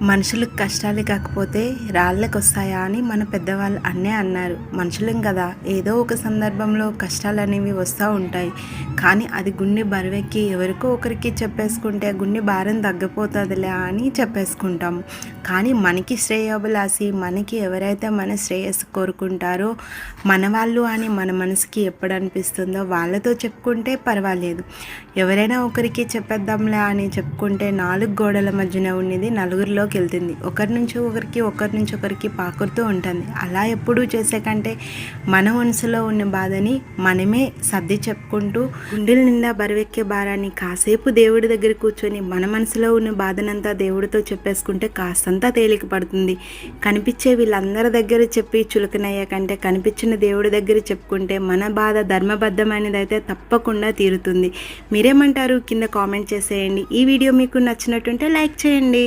మనుషులకు కష్టాలు కాకపోతే రాళ్ళకొస్తాయా అని మన పెద్దవాళ్ళు అన్నే అన్నారు. మనుషులం కదా, ఏదో ఒక సందర్భంలో కష్టాలు అనేవి వస్తూ ఉంటాయి. కానీ అది గుండె బరువెక్కి ఎవరికో ఒకరికి చెప్పేసుకుంటే గుండె భారం తగ్గిపోతుందిలే అని చెప్పేసుకుంటాము. కానీ మనకి శ్రేయోభిలాషి, మనకి ఎవరైతే మన శ్రేయస్సు కోరుకుంటారో మన వాళ్ళు అని మన మనసుకి ఎప్పుడు అనిపిస్తుందో వాళ్ళతో చెప్పుకుంటే పర్వాలేదు. ఎవరైనా ఒకరికి చెప్పేద్దాంలే అని చెప్పుకుంటే 4 గోడల మధ్యన ఉన్నది నలుగురిలోకి వెళ్తుంది. ఒకరి నుంచి ఒకరికి పాకుతూ ఉంటుంది. అలా ఎప్పుడూ చేసే కంటే మన మనసులో ఉన్న బాధని మనమే సర్ది చెప్పుకుంటూ గుండెల నిండా బరువెక్కే భారాన్ని కాసేపు దేవుడి దగ్గర కూర్చొని మన మనసులో ఉన్న బాధనంతా దేవుడితో చెప్పేసుకుంటే కాస్తంతా తేలిక పడుతుంది. కనిపించే వీళ్ళందరి దగ్గర చెప్పి చులకనయ్యే కంటే కనిపించిన దేవుడి దగ్గర చెప్పుకుంటే మన బాధ ధర్మబద్ధమైనది అయితే తప్పకుండా తీరుతుంది. మీరేమంటారు? కింద కామెంట్ చేసేయండి. ఈ వీడియో మీకు నచ్చినట్టుంటే లైక్ చేయండి.